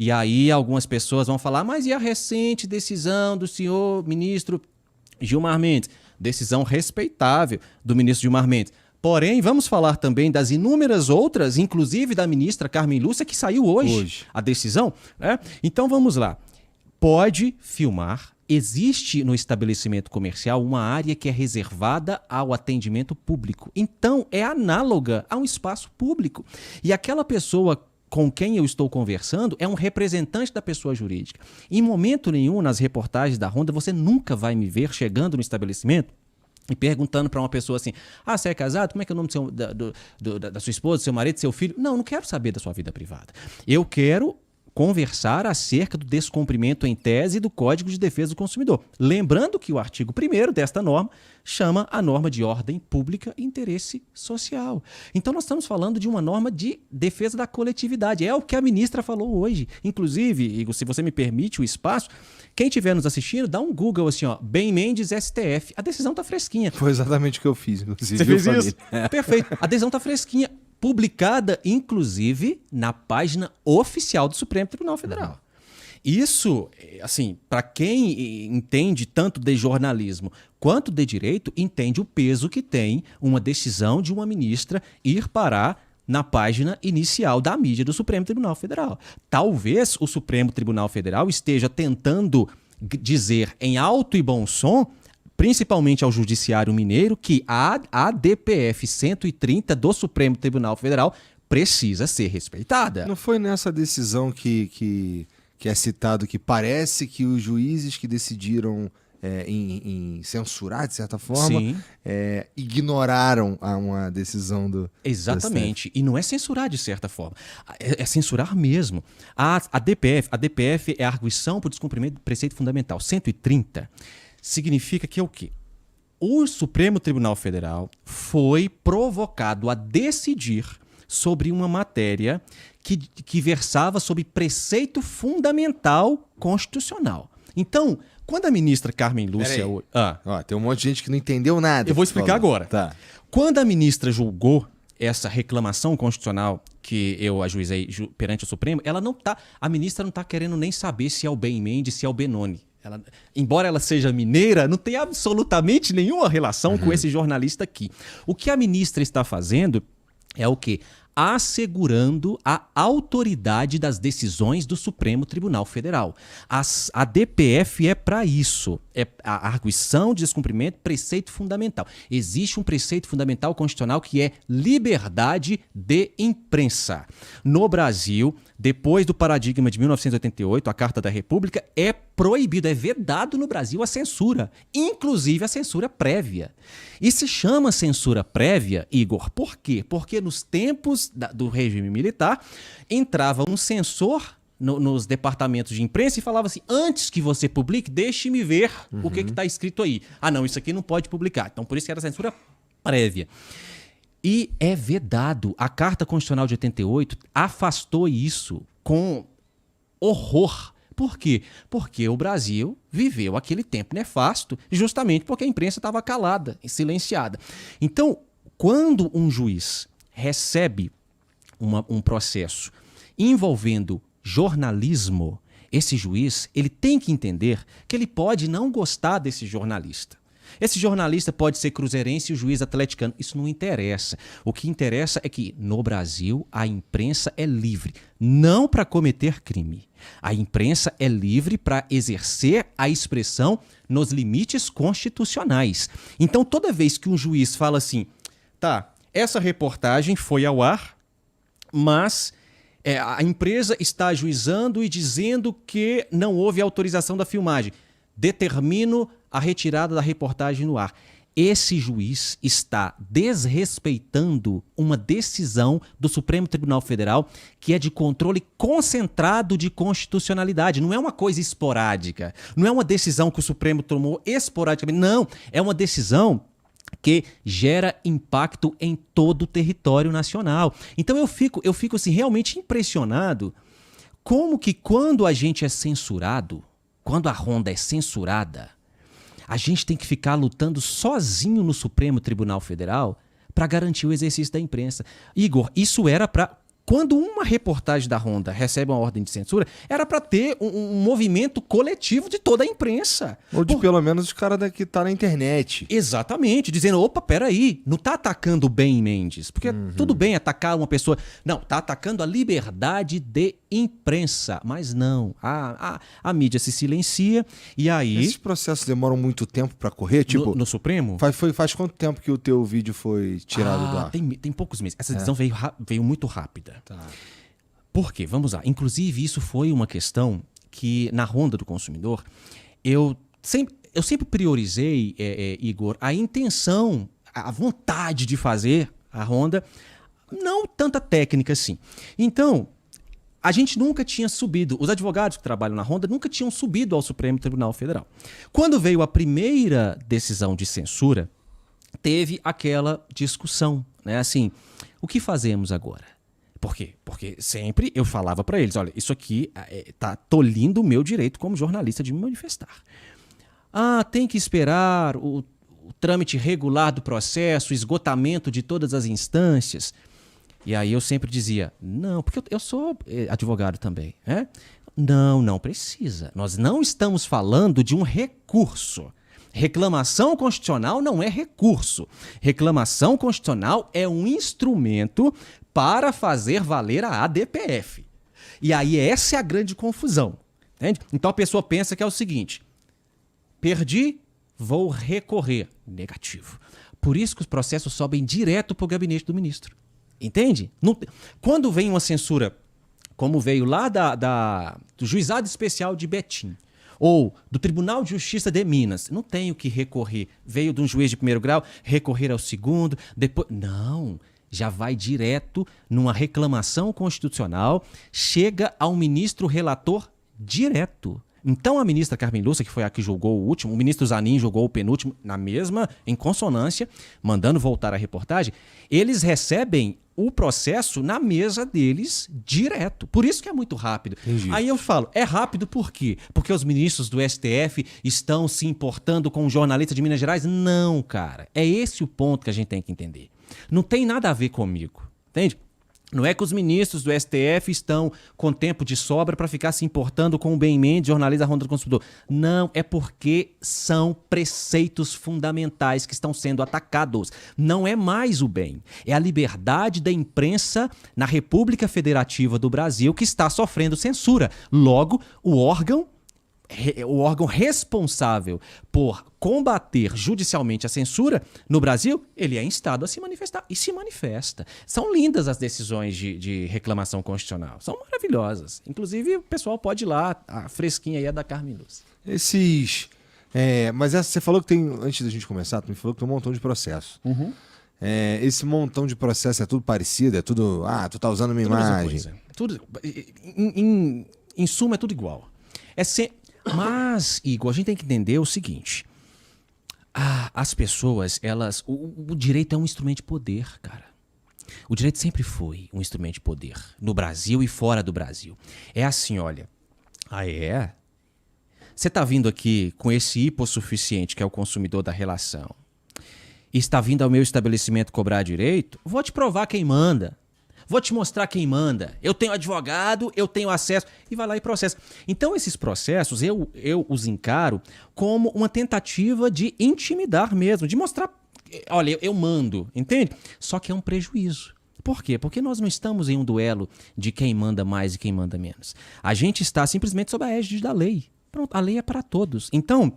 E aí algumas pessoas vão falar, mas e a recente decisão do senhor ministro Gilmar Mendes? Decisão respeitável do ministro Gilmar Mendes. Porém, vamos falar também das inúmeras outras, inclusive da ministra Carmen Lúcia, que saiu hoje. A decisão. Né? Então vamos lá. Pode filmar. Existe no estabelecimento comercial uma área que é reservada ao atendimento público. Então, é análoga a um espaço público. E aquela pessoa com quem eu estou conversando é um representante da pessoa jurídica. Em momento nenhum, nas reportagens da Ronda, você nunca vai me ver chegando no estabelecimento e perguntando para uma pessoa assim, você é casado? Como é que é o nome da sua esposa, do seu marido, do seu filho? Não quero saber da sua vida privada. Eu quero conversar acerca do descumprimento em tese do Código de Defesa do Consumidor. Lembrando que o artigo 1º desta norma chama a norma de ordem pública e interesse social. Então nós estamos falando de uma norma de defesa da coletividade. É o que a ministra falou hoje. Inclusive, Igor, se você me permite o espaço, quem estiver nos assistindo, dá um Google assim, Ben Mendes STF. A decisão está fresquinha. Foi exatamente o que eu fiz, inclusive. Você fez isso? Perfeito. A decisão está fresquinha. Publicada, inclusive, na página oficial do Supremo Tribunal Federal. Isso, assim, para quem entende tanto de jornalismo quanto de direito, entende o peso que tem uma decisão de uma ministra ir parar na página inicial da mídia do Supremo Tribunal Federal. Talvez o Supremo Tribunal Federal esteja tentando dizer em alto e bom som, principalmente ao Judiciário Mineiro, que a DPF 130 do Supremo Tribunal Federal precisa ser respeitada. Não foi nessa decisão que é citado que parece que os juízes que decidiram em censurar, de certa forma, ignoraram uma decisão do Exatamente. Do e não é censurar de certa forma. É censurar mesmo. A DPF é a arguição por descumprimento do preceito fundamental. 130 significa que é o quê? O Supremo Tribunal Federal foi provocado a decidir sobre uma matéria que versava sobre preceito fundamental constitucional. Então, quando a ministra Carmen Lúcia... tem um monte de gente que não entendeu nada. Eu vou explicar agora. Tá. Quando a ministra julgou essa reclamação constitucional que eu ajuizei perante o Supremo, a ministra não está querendo nem saber se é o Ben Mendes, se é o Benoni. Embora ela seja mineira, não tem absolutamente nenhuma relação com esse jornalista aqui. O que a ministra está fazendo é o quê? Assegurando a autoridade das decisões do Supremo Tribunal Federal. A DPF é para isso. É a arguição de descumprimento, preceito fundamental. Existe um preceito fundamental constitucional que é liberdade de imprensa. No Brasil, depois do paradigma de 1988, a Carta da República, é proibido, é vedado no Brasil a censura, inclusive a censura prévia. E se chama censura prévia, Igor, por quê? Porque nos tempos do regime militar, entrava um censor nos departamentos de imprensa e falava assim, antes que você publique, deixe-me ver o que está escrito aí. Não, isso aqui não pode publicar. Então, por isso que era censura prévia. E é vedado. A Carta Constitucional de 88 afastou isso com horror. Por quê? Porque o Brasil viveu aquele tempo nefasto justamente porque a imprensa estava calada e silenciada. Então, quando um juiz recebe um processo envolvendo jornalismo, esse juiz ele tem que entender que ele pode não gostar desse jornalista. Esse jornalista pode ser cruzeirense e o juiz atleticano. Isso não interessa. O que interessa é que, no Brasil, a imprensa é livre, não para cometer crime. A imprensa é livre para exercer a expressão nos limites constitucionais. Então, toda vez que um juiz fala assim, essa reportagem foi ao ar, mas a empresa está ajuizando e dizendo que não houve autorização da filmagem. Determino a retirada da reportagem no ar. Esse juiz está desrespeitando uma decisão do Supremo Tribunal Federal que é de controle concentrado de constitucionalidade. Não é uma coisa esporádica. Não é uma decisão que o Supremo tomou esporadicamente. Não, é uma decisão que gera impacto em todo o território nacional. Então eu fico assim, realmente impressionado como que quando a gente é censurado, quando a Ronda é censurada, a gente tem que ficar lutando sozinho no Supremo Tribunal Federal para garantir o exercício da imprensa. Igor, isso era para quando uma reportagem da Honda recebe uma ordem de censura, era para ter um movimento coletivo de toda a imprensa. Ou de pelo menos os caras que tá na internet. Exatamente, dizendo, opa, peraí, não tá atacando o Ben Mendes, porque tudo bem atacar uma pessoa, não, tá atacando a liberdade de imprensa, mas não, a mídia se silencia e aí... Esses processos demoram muito tempo para correr? Tipo, no Supremo? Faz quanto tempo que o teu vídeo foi tirado do ar? Tem poucos meses. Essa decisão veio muito rápida. Tá. Por quê? Vamos lá. Inclusive, isso foi uma questão que, na Ronda do Consumidor, eu sempre priorizei, Igor, a intenção, a vontade de fazer a Ronda, não tanta técnica assim. Então, a gente nunca tinha subido, os advogados que trabalham na Ronda nunca tinham subido ao Supremo Tribunal Federal. Quando veio a primeira decisão de censura, teve aquela discussão, né? Assim, o que fazemos agora? Por quê? Porque sempre eu falava para eles, olha, isso aqui tá tolhindo o meu direito como jornalista de me manifestar. Tem que esperar o trâmite regular do processo, o esgotamento de todas as instâncias. E aí eu sempre dizia, não, porque eu sou advogado também, né? Não precisa. Nós não estamos falando de um recurso. Reclamação constitucional não é recurso. Reclamação constitucional é um instrumento para fazer valer a ADPF. E aí essa é a grande confusão. Entende? Então a pessoa pensa que é o seguinte, perdi, vou recorrer. Negativo. Por isso que os processos sobem direto para o gabinete do ministro. Entende? Quando vem uma censura, como veio lá do Juizado Especial de Betim, ou do Tribunal de Justiça de Minas, não tem o que recorrer. Veio de um juiz de primeiro grau, recorrer ao segundo, depois... Não, já vai direto numa reclamação constitucional, chega ao ministro relator direto. Então a ministra Carmen Lúcia, que foi a que julgou o último, o ministro Zanin julgou o penúltimo, na mesma, em consonância, mandando voltar a reportagem, eles recebem o processo na mesa deles direto. Por isso que é muito rápido. Entendi. Aí eu falo, é rápido por quê? Porque os ministros do STF estão se importando com um jornalista de Minas Gerais? Não, cara. É esse o ponto que a gente tem que entender. Não tem nada a ver comigo, entende? Não é que os ministros do STF estão com tempo de sobra para ficar se importando com o Ben Mendes, jornalista da Ronda do Consumidor. Não, é porque são preceitos fundamentais que estão sendo atacados. Não é mais o bem. É a liberdade da imprensa na República Federativa do Brasil que está sofrendo censura. Logo, o órgão responsável por combater judicialmente a censura no Brasil, ele é instado a se manifestar. E se manifesta. São lindas as decisões de reclamação constitucional. São maravilhosas. Inclusive, o pessoal pode ir lá, a fresquinha aí é da Carmen Lúcia. Mas você falou que tem, antes da gente começar, tu me falou que tem um montão de processo. Uhum. Esse montão de processo é tudo parecido? É tudo, tu tá usando minha imagem. Tudo, em suma, é tudo igual. Mas, Igor, a gente tem que entender o seguinte. As pessoas, o direito é um instrumento de poder, cara. O direito sempre foi um instrumento de poder, no Brasil e fora do Brasil. É assim, olha. Você tá vindo aqui com esse hipossuficiente, que é o consumidor da relação, e está vindo ao meu estabelecimento cobrar direito, vou te provar quem manda. Vou te mostrar quem manda. Eu tenho advogado, eu tenho acesso. E vai lá e processa. Então, esses processos, eu os encaro como uma tentativa de intimidar mesmo, de mostrar, olha, eu mando, entende? Só que é um prejuízo. Por quê? Porque nós não estamos em um duelo de quem manda mais e quem manda menos. A gente está simplesmente sob a égide da lei. Pronto, a lei é para todos. Então,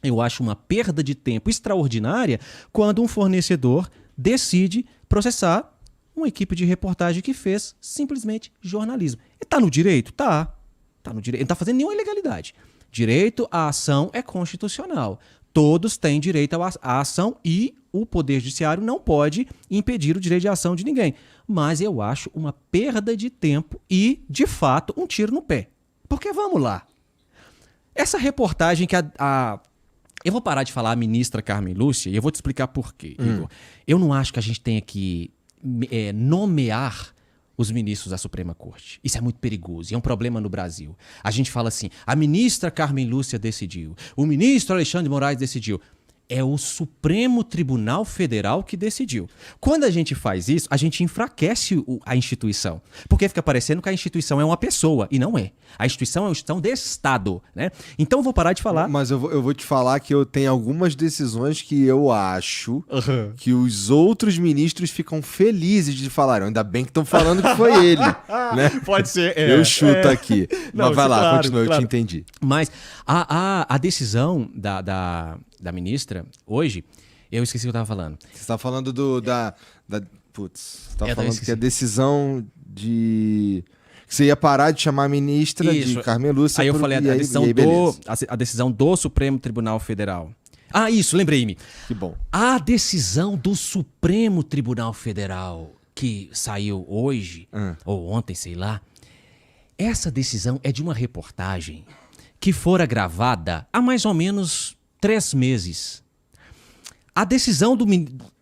eu acho uma perda de tempo extraordinária quando um fornecedor decide processar uma equipe de reportagem que fez simplesmente jornalismo. E tá no direito? Tá no direito. Ele não tá fazendo nenhuma ilegalidade. Direito à ação é constitucional. Todos têm direito à ação e o Poder Judiciário não pode impedir o direito de ação de ninguém. Mas eu acho uma perda de tempo e, de fato, um tiro no pé. Porque vamos lá. Essa reportagem que eu vou parar de falar a ministra Carmen Lúcia e eu vou te explicar por quê, Igor. Eu não acho que a gente tenha que nomear os ministros da Suprema Corte. Isso é muito perigoso e é um problema no Brasil. A gente fala assim, a ministra Carmen Lúcia decidiu, o ministro Alexandre de Moraes decidiu. É o Supremo Tribunal Federal que decidiu. Quando a gente faz isso, a gente enfraquece a instituição. Porque fica parecendo que a instituição é uma pessoa, e não é. A instituição é uma instituição de Estado, né? Então eu vou parar de falar... Mas eu vou te falar que eu tenho algumas decisões que eu acho que os outros ministros ficam felizes de falar. Ainda bem que estão falando que foi ele, né? Pode ser. Eu chuto aqui. Não, mas vai lá, claro, continua, claro. eu te entendi. Mas a decisão da ministra, hoje, eu esqueci o que eu estava falando. Você tá falando Putz, você tá Eu falando esqueci. que a decisão de... Que você ia parar de chamar a ministra Isso. de Carmen Lúcia. Aí eu falei e a decisão do Supremo Tribunal Federal. Ah, isso, lembrei-me. Que bom. A decisão do Supremo Tribunal Federal, que saiu hoje, ou ontem, sei lá, essa decisão é de uma reportagem que fora gravada há mais ou menos 3 meses. A decisão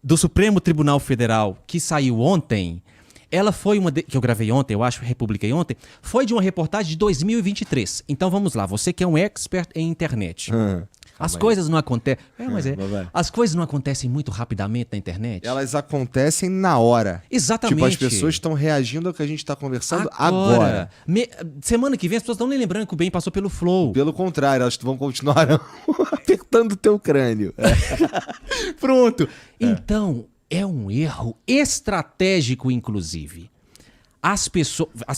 do Supremo Tribunal Federal, que saiu ontem, ela foi que eu gravei ontem, eu acho, republiquei ontem, foi de uma reportagem de 2023. Então vamos lá, você que é um expert em internet. As coisas não acontecem... As coisas não acontecem muito rapidamente na internet. Elas acontecem na hora. Exatamente. Tipo, as pessoas estão reagindo ao que a gente está conversando agora. Semana que vem as pessoas estão nem lembrando que o bem passou pelo Flow. Pelo contrário, elas vão continuar apertando o teu crânio. Pronto. Então, é um erro estratégico, inclusive. As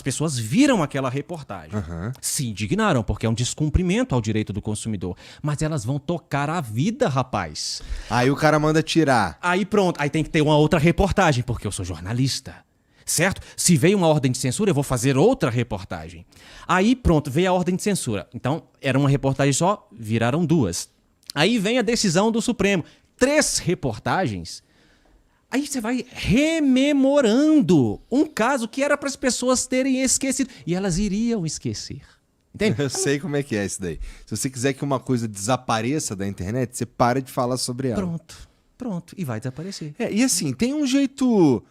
pessoas viram aquela reportagem, se indignaram, porque é um descumprimento ao direito do consumidor. Mas elas vão tocar a vida, rapaz. Aí o cara manda tirar. Aí pronto, aí tem que ter uma outra reportagem, porque eu sou jornalista. Certo? Se veio uma ordem de censura, eu vou fazer outra reportagem. Aí pronto, veio a ordem de censura. Então, era uma reportagem só, viraram 2. Aí vem a decisão do Supremo. 3 reportagens. Aí você vai rememorando um caso que era para as pessoas terem esquecido. E elas iriam esquecer. Entende? Eu sei como é que é isso daí. Se você quiser que uma coisa desapareça da internet, você para de falar sobre ela. Pronto. E vai desaparecer. E assim, tem um jeito